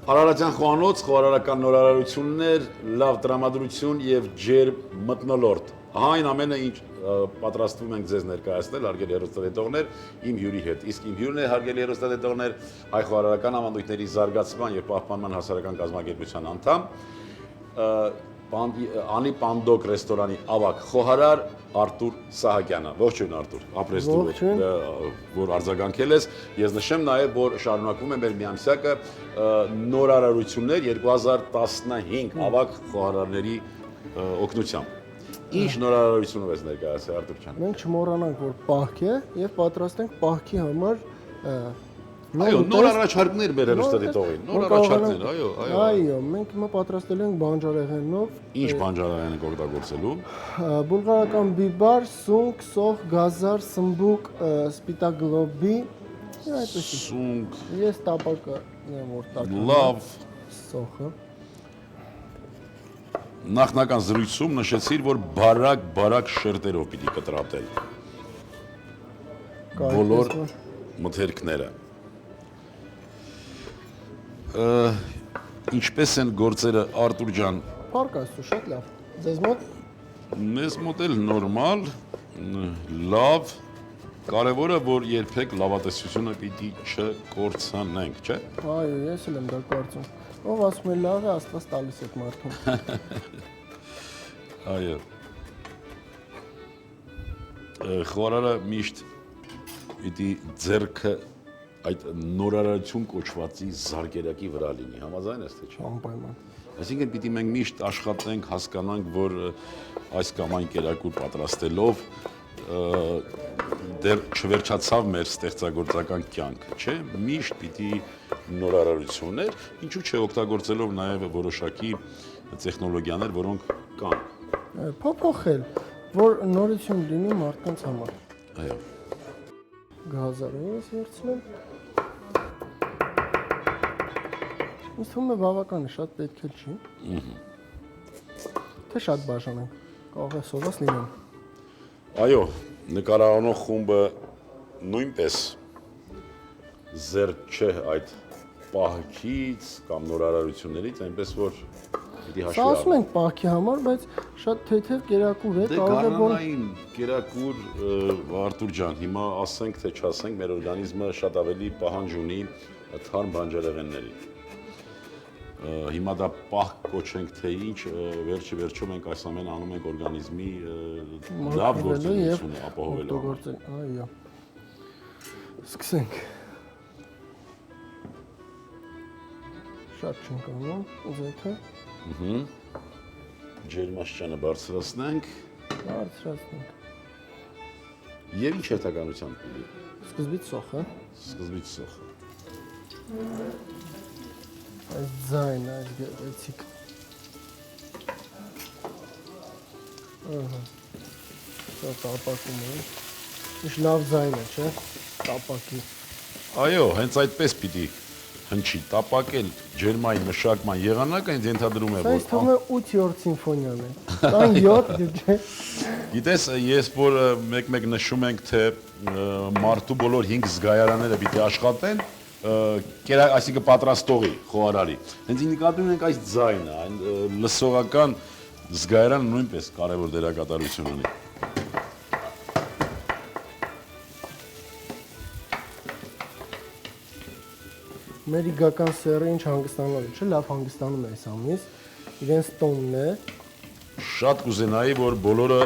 Արարատյան խոհանոց, խոհարարական նորարարություններ, լավ տրամադրություն եւ ջերմ մթնոլորտ։ Այն ամենը ինչ պատրաստվում ենք ձեզ ներկայացնել հարգելի հեռուստադիտողներ իմ հյուրի հետ։ Իսկ իմ հյուրն է հարգելի հեռուստադիտողներ հայ խոհարարական ավանդույթների զարգացման եւ պահպանման հասարակական կազմակերպության անդամ Անի Պանդոկ ռեստորանի ավագ խոհարար Արտուր Սահակյանը։ Ողջույն Արտուր, ապրեստուր, որ արձագանքել ես։ Ես նշեմ նաև, որ շարունակվում է մեր միամսյակը նորարարություններ 2015 ավագ խոհարարների օգնությամբ։ Ինչ նորարարությունով ես ներկայացել Արտուր ջան։ Մենք չմոռանանք, որ պահք է եւ պատրաստենք պահքի համար Այո, նոր առաջարկներ մեր հեռուստադիտողին, նոր առաջարկներ, այո, այո։ Այո, մենք հիմա պատրաստել ենք բանջարեղենով։ Ինչ բանջարեղեն ենք օգտագործելու։ Բուլղարական բիբար, սունկ, սոխ, գազար, սմբուկ, սպիտակ գլոբի, այդպես։ Սունկ։ Ես տապակը եմ որ տակում։ Լավ։ Սոխը։ Նախնական զրույցում նշեցիր, որ բարակ շերտերով պիտի կտրատել բոլոր մթերքները։ Ինչպես են գործերը Արտուր ջան։ Փառք Աստծո, շատ լավ։ Ձեզ մոտ։ Մեզ մոտ էլ նորմալ, լավ, կարևորը որ երբեք լավատեսությունը պիտի չկորցնենք, չէ՞։ Այո, ես էլ եմ դա կարծում։ Ով ասում է լավ է, Աստված տալիս է մարդուն։ Այո։ Խոհարարը միշտ պիտի ձեռքը այդ նորարարություն կոչվածի զարգերակի վրա լինի, համաձայն ես թե չէ։ Անպայման։ Այսինքն պիտի մենք միշտ աշխատենք, հասկանանք, որ այս կամ այն կերակուր պատրաստելով դեռ չվերջացավ մեր ստեղծագործական կյանքը, չէ՞։ Միշտ պիտի նորարարություններ, ինչու՞ չէ օգտագործելով նաև որոշակի տեխնոլոգիաներ, որոնք կան։ Փոփոխել, որ նորություն լինի մարդկանց համար։ Այո։ Գազարը ես վերցնեմ։ Ինձ թվում է բավական է, շատ պետք է չի։ Թե շատ բաժանենք, կարող է սոված լինեն։ Այո, նկարահանող խումբը նույնպես զերծ չէ այդ պահքից կամ նորարարություններից, այնպես որ պիտի հաշվի Սա ասում ենք պահքի համար, բայց շատ թեթև կերակուր է, Դե կարող է որ գարնանային կերակուր Արտուր ջան, հիմա ասենք թե չասենք, մեր օրգանիզմը շատ ավելի պահանջ ունի թարմ բանջարեղենների։ Հիմա դա պահք կոչենք թե ինչ, վերջի վերջում մենք այս ամենը անում ենք օրգանիզմի լավ գործունեությունը ապահովելու համար։ Այո։ Սկսենք։ Շատ չենք անում, ուզեքը։ Ջերմաստիճանը բարձրացնենք։ Բարձրացնենք։ Եվ ինչ հերթականությամբ պիտի։ Սկզբից սոխը։ Սկզբից սոխը։ Այս ձայնը, այս գեղեցիկ։ Ահա։ Դա տապակում է։ Ինչ լավ ձայն է, չէ՞։ Տապակի։ Այո, հենց այդպես պիտի հնչի, տապակել ջերմային մշակման եղանակը ինձ ենթադրում է, Սա ինձ թվում է 8-րդ սիմֆոնիան է։ Կան 7 դե։ Գիտես, ես որ մեկ-մեկ նշում ենք, թե մարդու բոլոր 5 զգայարանները պիտի աշխատեն, այսինքն պատրաստողի, խոհարարի։ Հենց նկատում ենք այս ձայնը, այն լսողական զգայարանը նույնպես կարևոր դերակատարություն ունի։ Մեր իգական սերը ինչ հանգստանալու չէ, լավ հանգստանում է այս ամիս, իրենց տոնն է։ Շատ կուզենայի, որ բոլորը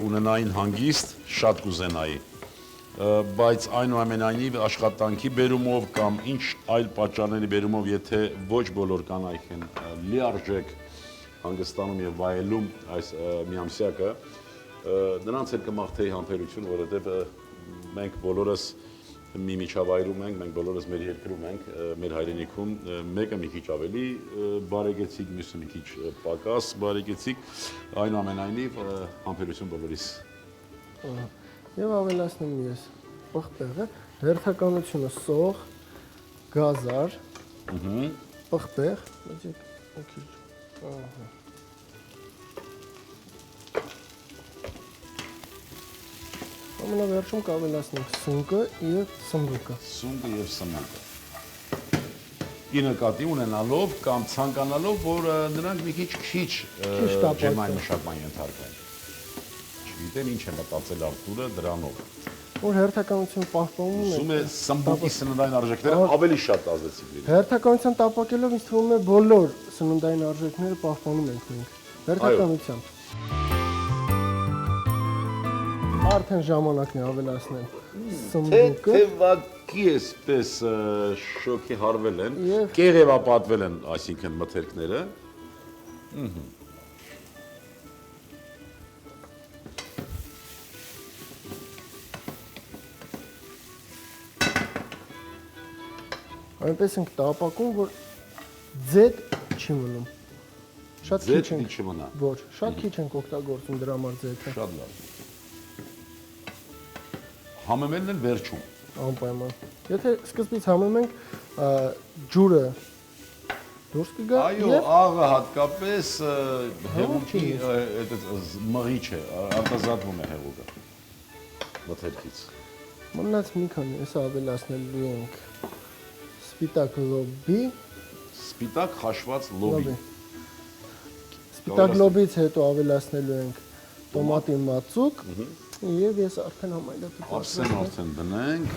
ունենային հանգիստ, շատ կուզենայի, բայց այնուամենայնիվ աշխատանքի բերումով կամ ինչ այլ պատճառների բերումով, եթե ոչ բոլոր կանայք են լիարժեք հանգստանում եւ վայելում այս միամսյակը, նրանց էլ կմաղթեի համբերություն, որովհետեւ մենք բոլորս մի միջավայրում ենք, մենք բոլորս մեր երկրում ենք, մեր հայրենիքում, մեկը մի քիչ ավելի բարեկեցիկ, մյուսը մի քիչ պակաս բարեկեցիկ, այնուամենայնիվ համբերություն բոլորիս։ Եվ ավելացնում ես պղպեղը, հերթականությունը սոխ, գազար, պղպեղ, ամենավերջում կավելացնենք սունկը և սմբուկը։ Սունկը և սմբուկը։ նկատի ունենալով կամ ցանկանալով, որ նրանք մի քիչ ջերմային մշակման ենթարկվեն։ Չգիտեմ ինչ է մտածել Արտուրը դրանով։ Որ հերթականություն պահպանում Ուզում է սմբուկի սննդային արժեքները ավելի շատ ազդեցիկ լինեն։ Հերթականության տապակելով ինձ թվում է բոլոր սննդային արժեքները պահպանում ենք մենք։ Հերթականությամբ։ Արդեն ժամանակն է ավելացնել սմբուկը։ Թեվակի էսպես շոկի հարվել են, կեղևապատվել են, այսինքն մթերքները։ Այնպես ենք տապակում, որ ձետ չի մնում։ Շատ քիչ ենք։ Ձետ չի մնա։ Ոչ, շատ քիչ ենք օգտագործում դրա համար ձետը։ Շատ լավ։ Համեմելն էլ վերջում։ Անպայման։ Եթե սկզբից համեմենք ջուրը դուրս կգա Այո, աղը հատկապես հեղուկի մղիչ է, արտազատվում է հեղուկը մթերքից։ Մնաց մի քանի, հեսա ավելացնելու ենք սպիտակ լոբի։ Սպիտակ խաշված լոբի։ Սպիտակ լոբից հետո ավելացնելու ենք տոմատի մածուկ եւ ես արդեն համայնքով Ափսեն արդեն դնենք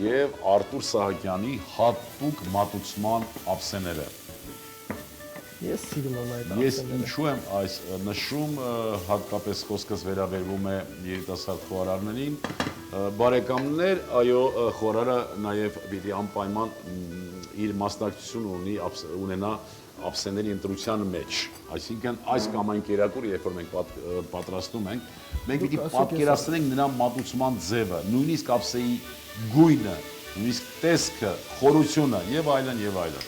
եւ Արտուր Սահակյանի հատուկ մատուցման ափսեները։ Ես սիրում եմ այդ Ես ափսեները։ ինչու եմ այս նշում, հատկապես խոսքս վերաբերվում է երիտասարդ խոհարարներին, բարեկամներ, այո, խոհարարը նաև պիտի անպայման իր մասնակցություն ունենա ափսեների ընտրության մեջ, այսինքն այս կամ այն կերակուրը, երբ որ մենք պատրաստում ենք, մենք պիտի պատկերացնենք նրա մատուցման ձևը, նույնիսկ ափսեի գույնը, նույնիսկ տեսքը, խորությունը եւ այլն եւ այլն։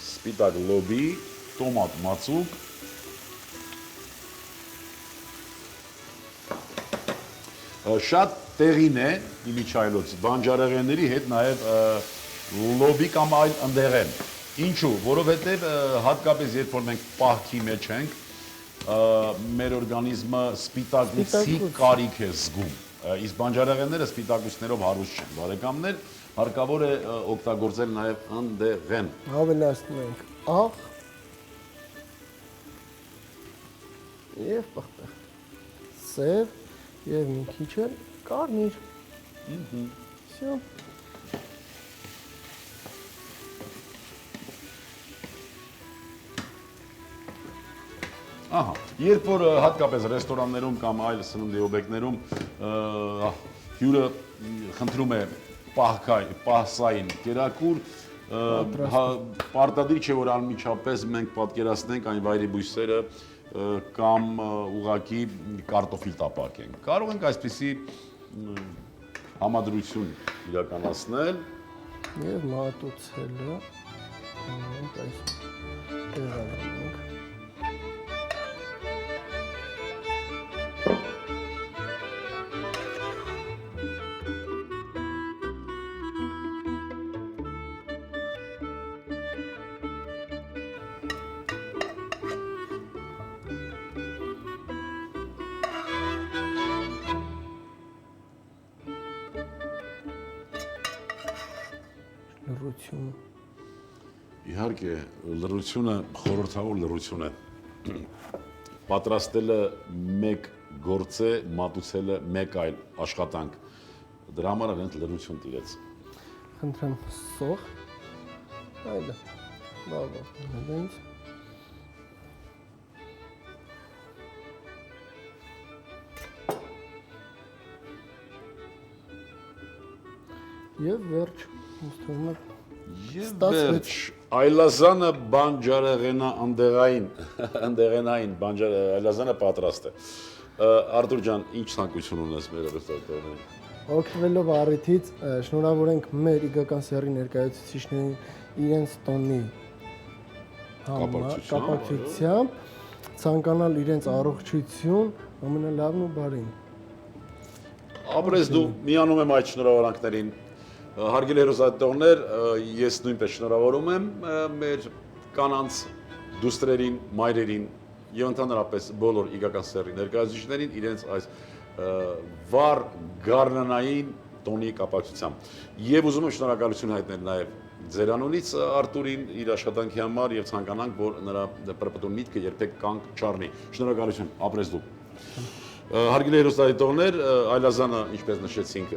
Սպիտակ լոբի, տոմատ մածուկ, շատ տեղին է իմիջայլոց բանջարեղենների հետ նաև լոբի կամ այլ ընդեղեն։ Ինչու, որովհետև հատկապես երբ որ մենք պահքի մեջ ենք, մեր օրգանիզմը սպիտակուցի կարիք է զգում։ Իսկ բանջարեղենները սպիտակուցներով հարուստ չեն, բարեկամներ, հարկավոր է օգտագործել նաև ընդեղեն։ Ավելացնում ենք աղ եւ պղպեղ, սև եւ մի քիչ էլ կարմիր։ Всё։ Ահա, երբ որ հատկապես ռեստորաններում կամ այլ սննդի օբյեկտներում հյուրը խնդրում է պահսային կերակուր, պարտադիր չէ, որ անմիջապես մենք պատկերացնենք այն վայրի բույսերը կամ ուղղակի կարտոֆիլ տապակենք։ Կարող ենք այսպիսի համադրություն իրականացնել եւ մատուցելը այս տեղանանք։ Լրություն։ Իհարկե, լրությունը խորհրդավոր լրություն է։ Պատրաստելը մեկ գործ է, մատուցելը մեկ այլ աշխատանք։ Դրա համար այնց լրություն տիրեց։ Խնդրեմ սող։ Այլը։ Լավ, դենց։ Եվ վերջ, ինձ թվում է Եվ վերջ, այլազանը բանջարեղենա ընդեղենային այլազանը պատրաստ է։ Արտուր ջան, ինչ ցանկություն ունես մեր ռեստորանին։ Օգտվելով առիթից շնորհավորենք մեր իգական սերի ներկայացուցիչներին իրենց տոնի կապակցությամբ, ցանկանալ իրենց առողջություն, ամենալավն ու բարին։ Ապրես դու, միանում եմ այդ շնորհավորանքներին։ Հարգելի հեռուստադիտողներ, ես նույնպես շնորհավորում եմ մեր կանանց, դուստրերին, մայրերին, եւ ընդհանրապես բոլոր իգական սեռի ներկայացուցիչներին իրենց այս վառ գառնանային տոնի կապակցությամբ։ Եվ ուզում եմ շնորհակալություն հայտնել նաեւ Ձերանունից Արտուրին իր աշխատանքի համար եւ ցանկանանք, որ նրա պրպտուն միտքը երբեք կանգ չառնի։ Շնորհակալություն, ապրես դու։ Հարգելի հեռուստադիտողներ, այլազանը, ինչպես նշեցինք,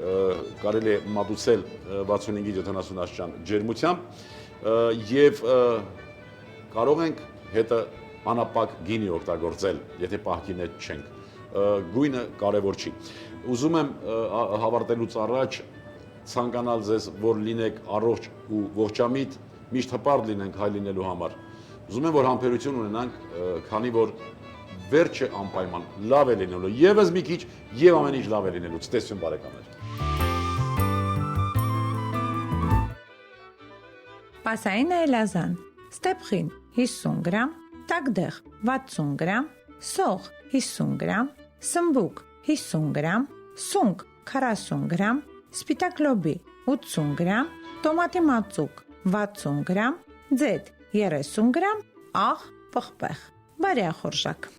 կարելի է մատուցել 65-70 աստիճան ջերմությամբ եւ կարող ենք հետը անապակ գինի օգտագործել, եթե պահքի մեջ չենք։ Գույնը կարևոր չի։ Ուզում եմ հավարտելուց առաջ ցանկանալ ձեզ, որ լինեք առողջ ու ողջամիտ, միշտ հպարտ լինենք հայ լինելու համար։ Ուզում եմ, որ համբերություն ունենանք, քանի որ վերջը անպայման լավ է լինելու, եւս մի քիչ եւ ամեն ինչ լավ է լինելու։ Ցտեսություն բարեկամներ։ Պասային այլազան, ստեպխին 50 գրամ, տակդեղ 60 գրամ, սող 50 գրամ, սմբուկ 50 գրամ, սունկ 40 գրամ, սպիտակ լոբի 80 գրամ, տոմատի մածուկ 60 գրամ, ձեթ 30 գրամ, աղ, պղպեղ։ Բարի ախորժակ։